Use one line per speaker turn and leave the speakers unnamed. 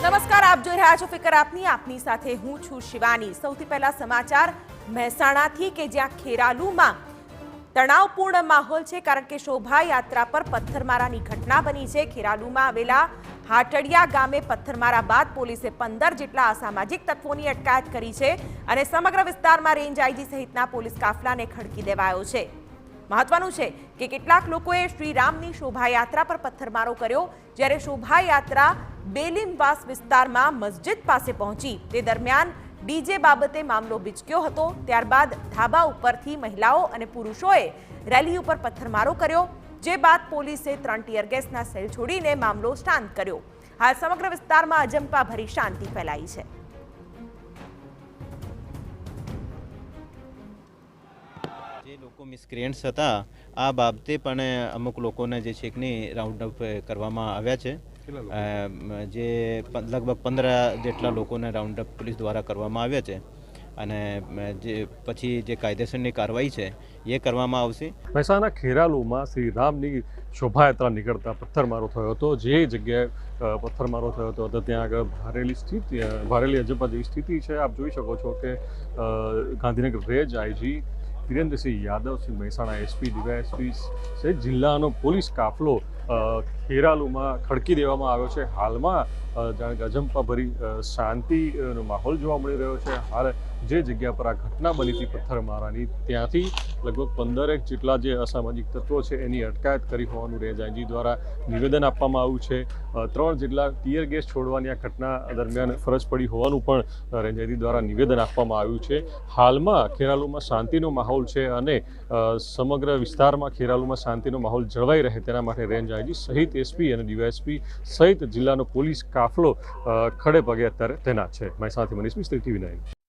નમસ્કાર, આપ જોઈ રહ્યા છો ફિકર આપની સાથે હું છું શિવાની। સૌથી પહેલા સમાચાર મહેસાણાથી કે જ્યાં ખેરાલુમાં તણાવપૂર્ણ માહોલ છે કારણ કે શોભાયાત્રા પર પથ્થરમારાની ઘટના બની છે। ખેરાલુમાં આવેલા હાટડિયા ગામે પથ્થરમારા બાદ પોલીસે 15 જેટલા અસામાજિક તત્વોની અટકાયત કરી છે અને સમગ્ર વિસ્તારમાં રેન્જ આઈજી સહિતના પોલીસ કાફલાને ખડકી દેવાયો છે। મહત્વનું છે કે કેટલાક લોકોએ શ્રીરામની શોભાયાત્રા પર પથ્થરમારો કર્યો, જ્યારે શોભાયાત્રા બેલીમવાસ વિસ્તારમાં મસ્જિદ પાસે પહોંચી તે દરમિયાન ડીજે બાબતે મામલો બીચક્યો હતો। ત્યારબાદ ધાબા ઉપરથી મહિલાઓ અને પુરુષોએ રેલી ઉપર પથ્થરમારો કર્યો, જે બાદ પોલીસે 3 ટીયર ગેસના સેલ છોડીને મામલો શાંત કર્યો। હાલ સમગ્ર વિસ્તારમાં અજંપાભરી શાંતિ ફેલાઈ છે।
જે લોકો મિસક્રિયન્ટ્સ હતા આ બાબતે પણ અમુક લોકોને જે છે કે રાઉન્ડ અપ કરવામાં આવ્યા છે। જે લગભગ 15 જેટલા લોકોને રાઉન્ડ અપ પોલીસ દ્વારા કરવામાં આવ્યા છે અને જે પછી જે કાયદેસરની કાર્યવાહી છે એ કરવામાં આવશે।
મહેસાણા ખેરાલુમાં શ્રી રામની શોભાયાત્રા નીકળતા પથ્થરમારો થયો હતો। જે જગ્યાએ પથ્થરમારો થયો હતો ત્યાં આગળ ભારેલી અજંપા જેવી સ્થિતિ છે। આપ જોઈ શકો છો કે Gandhinagar range IG Dhirendrasinh Yadav, Shri Mehsana SP, DYSP સહિત જિલ્લાનો પોલીસ કાફલો ખેરાલુમાં ખડકી દેવામાં આવ્યો છે। હાલમાં જાણે કે અજંપાભરી શાંતિનો માહોલ જોવા મળી રહ્યો છે। હાલ જે જગ્યા પર આ ઘટના બની હતી પથ્થરમારાની, ત્યાંથી લગભગ 15 જેટલા જે અસામાજિક તત્વો છે એની અટકાયત કરી હોવાનું રેન્જ આઈજી દ્વારા નિવેદન આપવામાં આવ્યું છે। 3 જેટલા ટીયર ગેસ છોડવાની આ ઘટના દરમિયાન ફરજ પડી હોવાનું પણ રેન્જ આઈજી દ્વારા નિવેદન આપવામાં આવ્યું છે। હાલમાં ખેરાલુમાં શાંતિનો માહોલ છે અને સમગ્ર વિસ્તારમાં ખેરાલુમાં શાંતિનો માહોલ જળવાઈ રહે તેના માટે રેન્જ આઈજી સહિત એસપી અને ડીવાયએસપી સહિત જિલ્લાનો પોલીસ કાફલો ખડે પગે અત્યારે તૈનાત છે। મહેસાણાથી મનીષ મિસ્ત્રી, TV9।